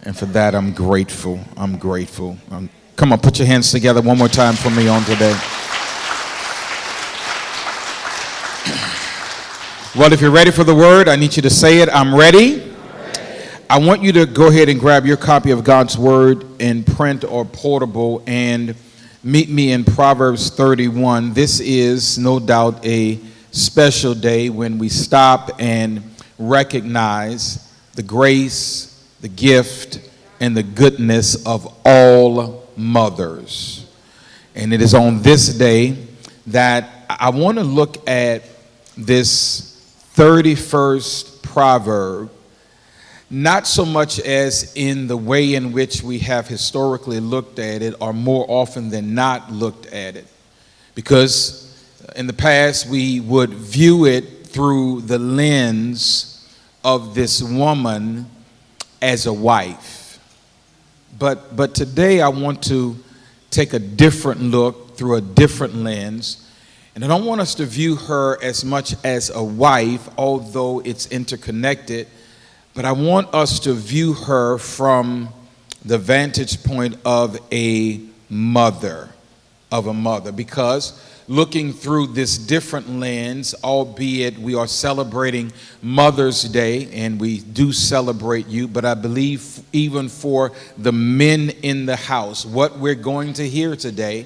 And for that, I'm grateful. I'm grateful. Come on, put your hands together one more time for me on today. Well, if you're ready for the word, I need you to say it. I'm ready. I want you to go ahead and grab your copy of God's word in print or portable and meet me in Proverbs 31. This is no doubt a special day when we stop and recognize the grace, the gift, and the goodness of all mothers. And it is on this day that I want to look at this 31st proverb, not so much as in the way in which we have historically looked at it, or more often than not looked at it. Because in the past we would view it through the lens of this woman as a wife. But today I want to take a different look through a different lens. And I don't want us to view her as much as a wife, although it's interconnected, but I want us to view her from the vantage point of a mother, because looking through this different lens, albeit we are celebrating Mother's Day, and we do celebrate you, but I believe even for the men in the house, what we're going to hear today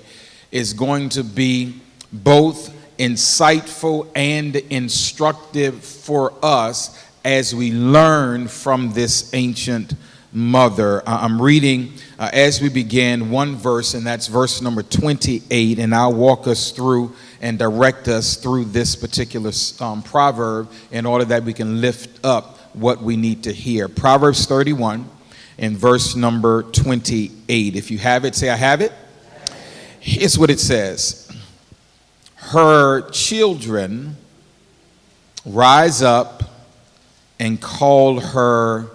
is going to be both insightful and instructive for us as we learn from this ancient mother. I'm reading, as we began, one verse, and that's verse number 28, and I'll walk us through and direct us through this particular proverb in order that we can lift up what we need to hear. Proverbs 31 and verse number 28. If you have it, say, I have it. Here's what it says. Her children rise up and call her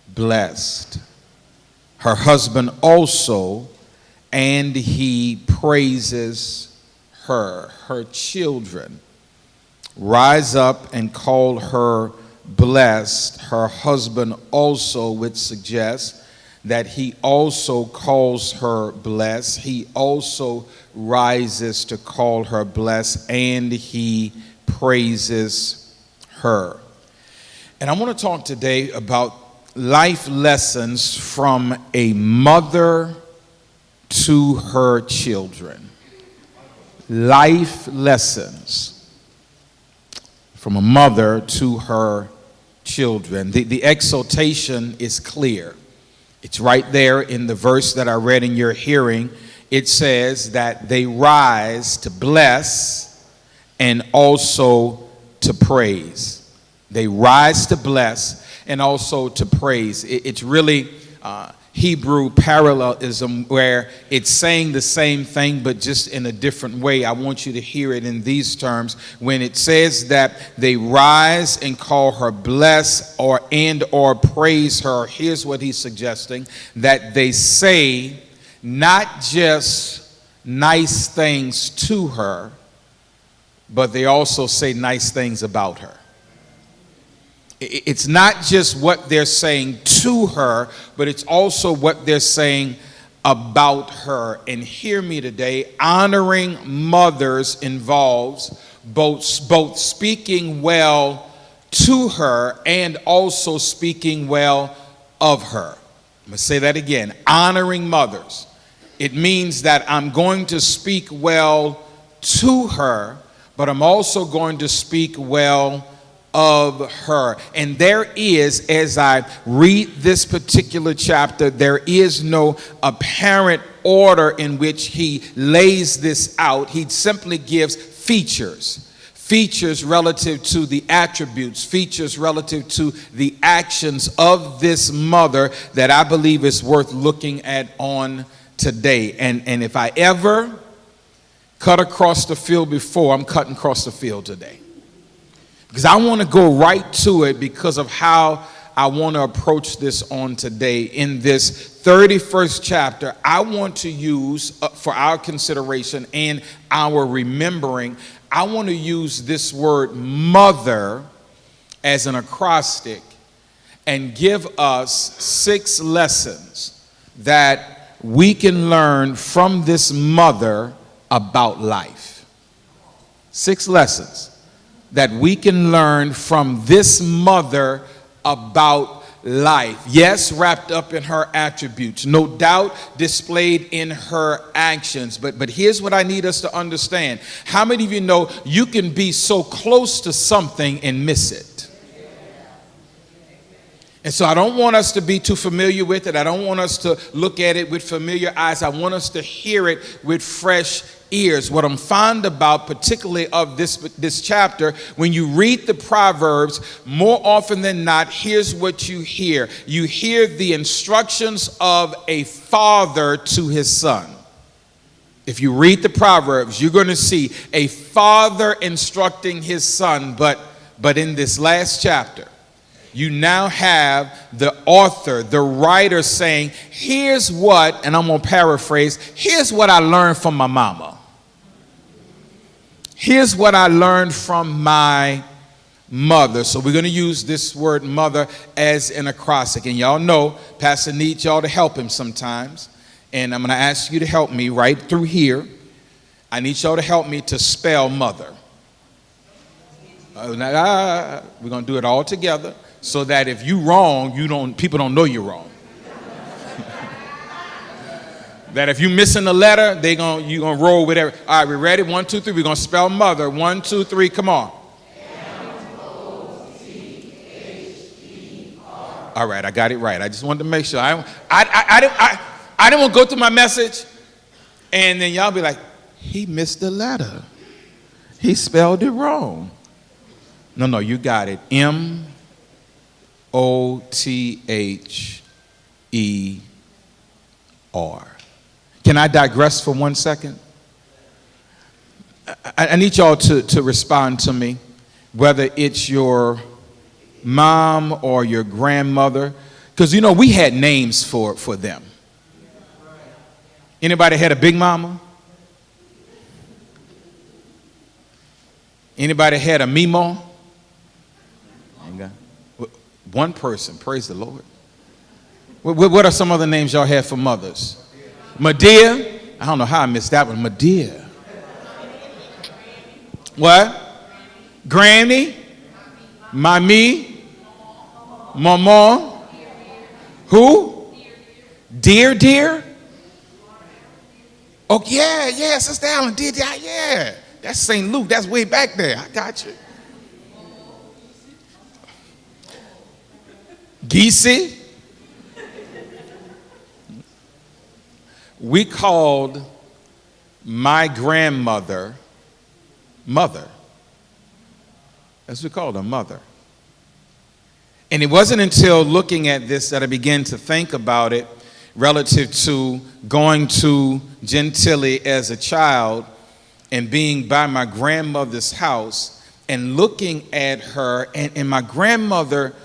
blessed. Her husband also, and he praises her. Her children rise up and call her blessed. Her husband also, which suggests that he also calls her blessed. He also rises to call her blessed, and he praises her. And I want to talk today about life lessons from a mother to her children. Life lessons from a mother to her children. The exhortation is clear. It's right there in the verse that I read in your hearing. It says that they rise to bless and also to praise. They rise to bless and also to praise. It's really Hebrew parallelism where it's saying the same thing but just in a different way. I want you to hear it in these terms. When it says that they rise and call her bless or praise her, here's what he's suggesting: that they say not just nice things to her, but they also say nice things about her. It's not just what they're saying to her, but it's also what they're saying about her. And hear me today, honoring mothers involves both speaking well to her and also speaking well of her. I'm going to say that again. Honoring mothers. It means that I'm going to speak well to her, but I'm also going to speak well of her. And there is, as I read this particular chapter, there is no apparent order in which he lays this out. He simply gives features relative to the attributes, features relative to the actions of this mother that I believe is worth looking at on today. And if I ever cut across the field before, I'm cutting across the field today. Because I want to go right to it because of how I want to approach this on today. In this 31st chapter, I want to use, for our consideration and our remembering, I want to use this word mother as an acrostic and give us 6 lessons that we can learn from this mother about life. 6 lessons that we can learn from this mother about life. Yes, wrapped up in her attributes, no doubt displayed in her actions. But here's what I need us to understand. How many of you know you can be so close to something and miss it? And so I don't want us to be too familiar with it. I don't want us to look at it with familiar eyes. I want us to hear it with fresh ears. What I'm fond about, particularly of this chapter, when you read the Proverbs, more often than not, here's what you hear. You hear the instructions of a father to his son. If you read the Proverbs, you're going to see a father instructing his son, but in this last chapter, you now have the author, the writer saying, here's what, and I'm going to paraphrase, here's what I learned from my mama. Here's what I learned from my mother. So we're going to use this word mother as an acrostic. And y'all know Pastor needs y'all to help him sometimes. And I'm going to ask you to help me right through here. I need y'all to help me to spell mother. We're going to do it all together so that if you wrong, people don't know you're wrong. That if you're missing a letter, you're going to roll with it. All right, we ready? 1, 2, 3. We're going to spell mother. 1, 2, 3. Come on. M-O-T-H-E-R. All right, I got it right. I just wanted to make sure. I didn't want to go through my message, and then y'all be like, he missed the letter. He spelled it wrong. No, you got it. M-O-T-H-E-R. Can I digress for 1 second? I need y'all to respond to me, whether it's your mom or your grandmother, because you know we had names for them. Anybody had a big mama? Anybody had a Mimo? One person, praise the Lord. What are some other names y'all had for mothers? Medea. I don't know how I missed that one. Medea. What? Granny. Mommy. Mama. Who? Dear. Oh, yeah, Sister Allen did that. Yeah. That's St. Luke. That's way back there. I got you. Geesey. We called my grandmother Mother. That's what we called her, Mother. And it wasn't until looking at this that I began to think about it relative to going to Gentilly as a child and being by my grandmother's house and looking at her. And my grandmother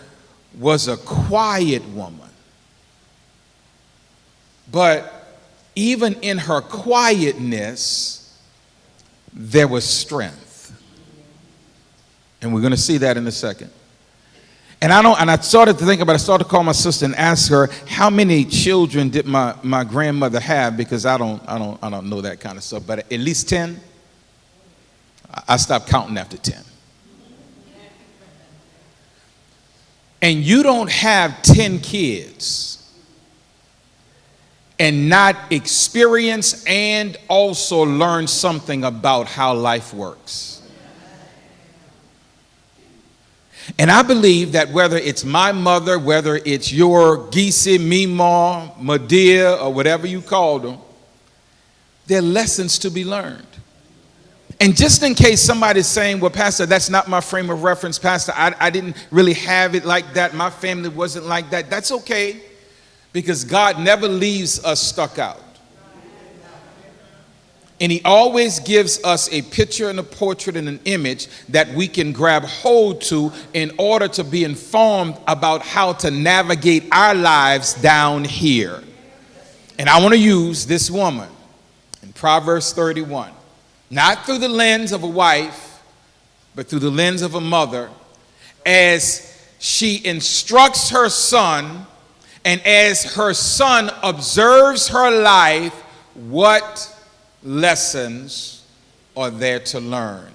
was a quiet woman. But even in her quietness, there was strength. And we're going to see that in a second. And I started to think about it. I started to call my sister and ask her, how many children did my grandmother have? Because I don't know that kind of stuff. But at least 10. I stopped counting after 10. And you don't have 10 kids and not experience and also learn something about how life works. And I believe that whether it's my mother, whether it's your Geesey, Meemaw, Medea, or whatever you call them, there are lessons to be learned. And just in case somebody's saying, well, Pastor, that's not my frame of reference, Pastor, I didn't really have it like that, my family wasn't like that, that's okay, because God never leaves us stuck out. And he always gives us a picture and a portrait and an image that we can grab hold to in order to be informed about how to navigate our lives down here. And I want to use this woman in Proverbs 31, not through the lens of a wife, but through the lens of a mother, as she instructs her son, and as her son observes her life, what lessons are there to learn?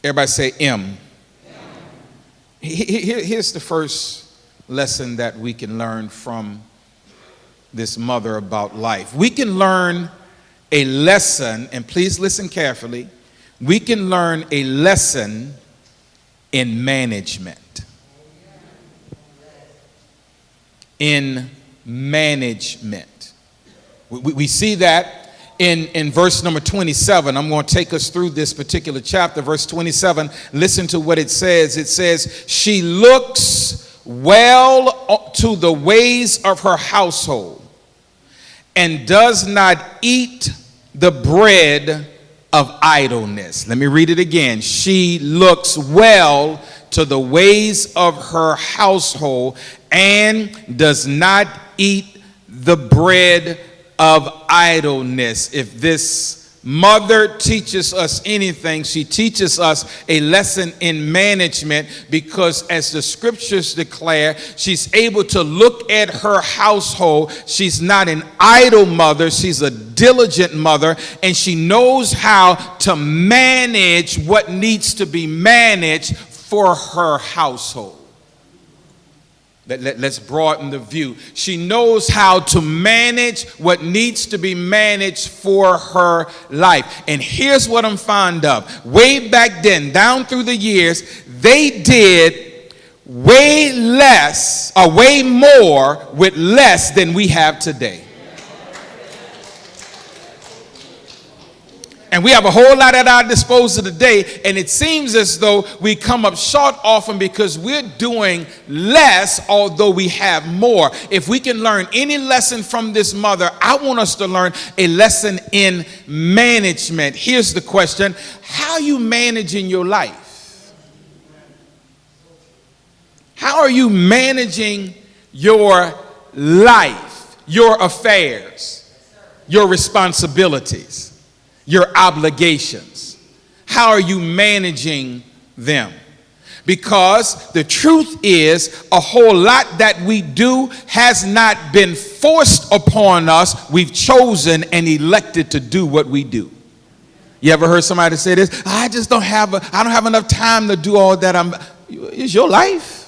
Everybody say M. Here's the first lesson that we can learn from this mother about life. We can learn a lesson, and please listen carefully. We can learn a lesson in management. In management. We see that in verse number 27. I'm going to take us through this particular chapter, verse 27. Listen to what it says. It says, she looks well to the ways of her household and does not eat the bread of idleness. Let me read it again. She looks well to the ways of her household and does not eat the bread of idleness. If this mother teaches us anything, she teaches us a lesson in management, because as the scriptures declare, she's able to look at her household. She's not an idle mother, she's a diligent mother, and she knows how to manage what needs to be managed for her household. Let's broaden the view. She knows how to manage what needs to be managed for her life. And here's what I'm fond of. Way back then, down through the years, they did way less or way more with less than we have today. And we have a whole lot at our disposal today, and it seems as though we come up short often because we're doing less, although we have more. If we can learn any lesson from this mother, I want us to learn a lesson in management. Here's the question: how are you managing your life? How are you managing your life, your affairs, your responsibilities, your obligations? How are you managing them? Because the truth is, a whole lot that we do has not been forced upon us. We've chosen and elected to do what we do. You ever heard somebody say this? I don't have enough time to do all that. It's your life.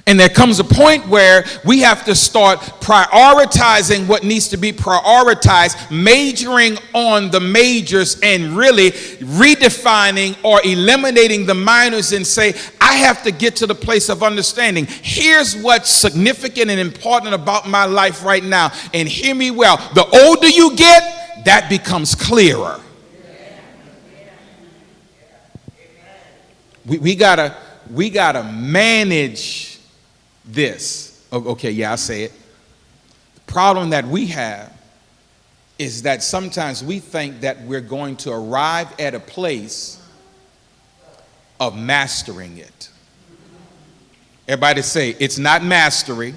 And there comes a point where we have to start prioritizing what needs to be prioritized, majoring on the majors, and really redefining or eliminating the minors, and say, I have to get to the place of understanding. Here's what's significant and important about my life right now. And hear me well. The older you get, that becomes clearer. We gotta manage this. Okay, yeah, I'll say it. The problem that we have is that sometimes we think that we're going to arrive at a place of mastering it. Everybody say, it's not mastery,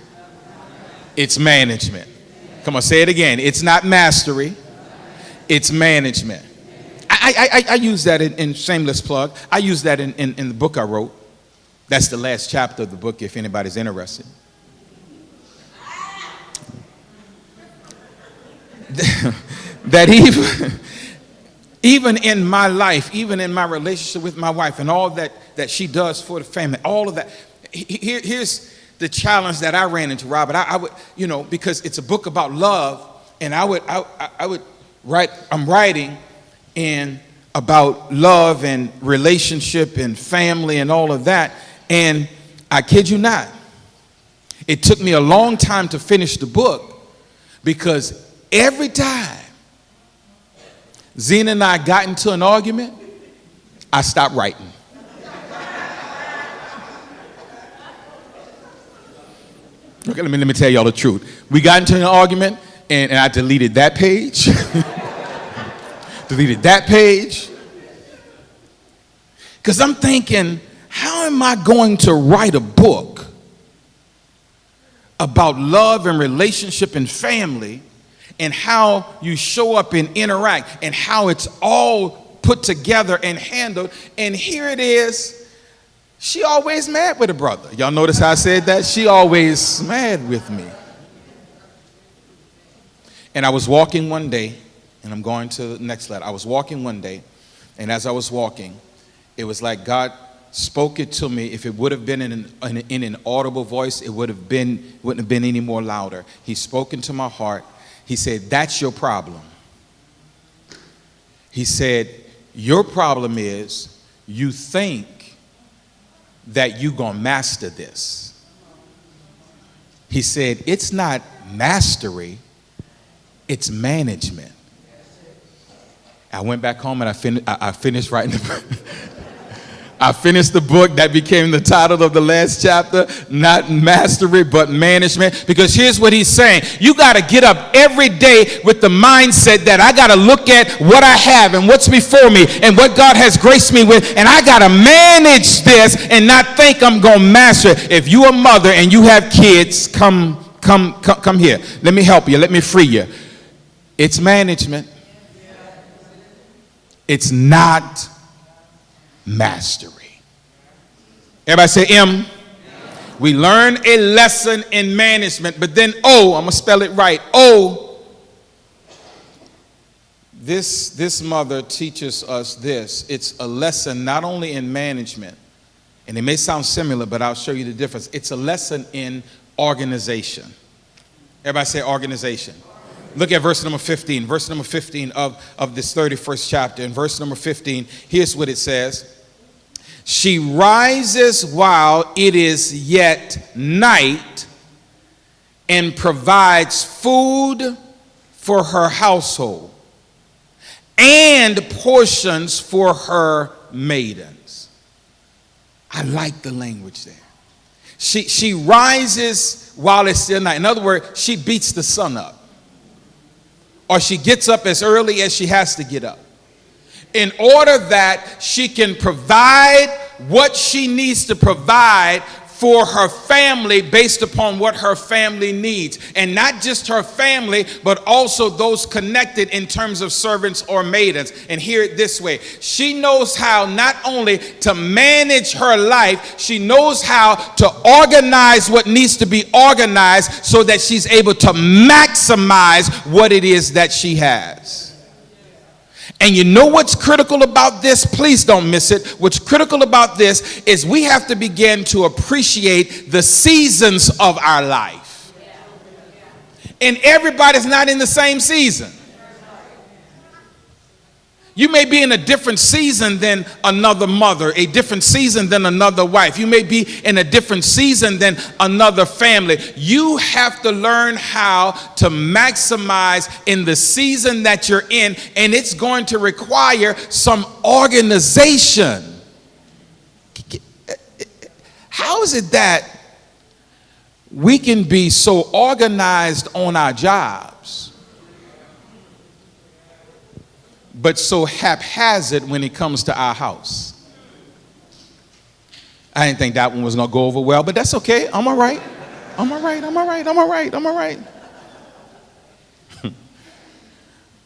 it's management. Come on, say it again. It's not mastery, it's management. I use that in shameless plug. I use that in the book I wrote. That's the last chapter of the book, if anybody's interested. That even in my life, even in my relationship with my wife and all that she does for the family, all of that. Here's the challenge that I ran into, Robert. I would, because it's a book about love, and I would write, I'm writing and about love and relationship and family and all of that. And I kid you not, it took me a long time to finish the book, because every time Zena and I got into an argument, I stopped writing. Okay, let me tell y'all the truth. We got into an argument, and I deleted that page. Deleted that page. Because I'm thinking, how am I going to write a book about love and relationship and family, and how you show up and interact, and how it's all put together and handled. And here it is. She always mad with her brother. Y'all notice how I said that? She always mad with me. And I was walking one day, and I'm going to the next letter. I was walking one day, and as I was walking, it was like God spoke it to me. If it would have been in an audible voice, it wouldn't have been any more louder. He spoke into my heart. He said, that's your problem. He said, your problem is you think that you're going to master this. He said, it's not mastery, it's management. I went back home and I finished writing I finished the book. That became the title of the last chapter. Not mastery, but management. Because here's what he's saying. You got to get up every day with the mindset that I got to look at what I have and what's before me and what God has graced me with. And I got to manage this and not think I'm going to master it. If you're a mother and you have kids, come here. Let me help you. Let me free you. It's management. It's not mastery. Everybody say M. We learn a lesson in management, but then O, I'm going to spell it right. O, this mother teaches us this. It's a lesson not only in management, and it may sound similar, but I'll show you the difference. It's a lesson in organization. Everybody say organization. Look at verse number 15. Verse number 15 of this 31st chapter. In verse number 15, here's what it says. She rises while it is yet night and provides food for her household and portions for her maidens. I like the language there. She rises while it's still night. In other words, she beats the sun up. Or she gets up as early as she has to get up, in order that she can provide what she needs to provide for her family based upon what her family needs. And not just her family, but also those connected in terms of servants or maidens. And hear it this way. She knows how not only to manage her life, she knows how to organize what needs to be organized so that she's able to maximize what it is that she has. And you know what's critical about this? Please don't miss it. What's critical about this is we have to begin to appreciate the seasons of our life. And everybody's not in the same season. You may be in a different season than another mother, a different season than another wife. You may be in a different season than another family. You have to learn how to maximize in the season that you're in, and it's going to require some organization. How is it that we can be so organized on our jobs, but so haphazard when it comes to our house? I didn't think that one was going to go over well, but that's okay. I'm all right.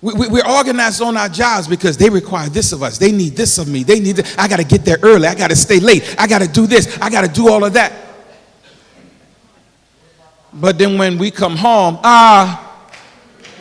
We're organized on our jobs because they require this of us. They need this of me. They need this. I got to get there early. I got to stay late. I got to do this. I got to do all of that. But then when we come home,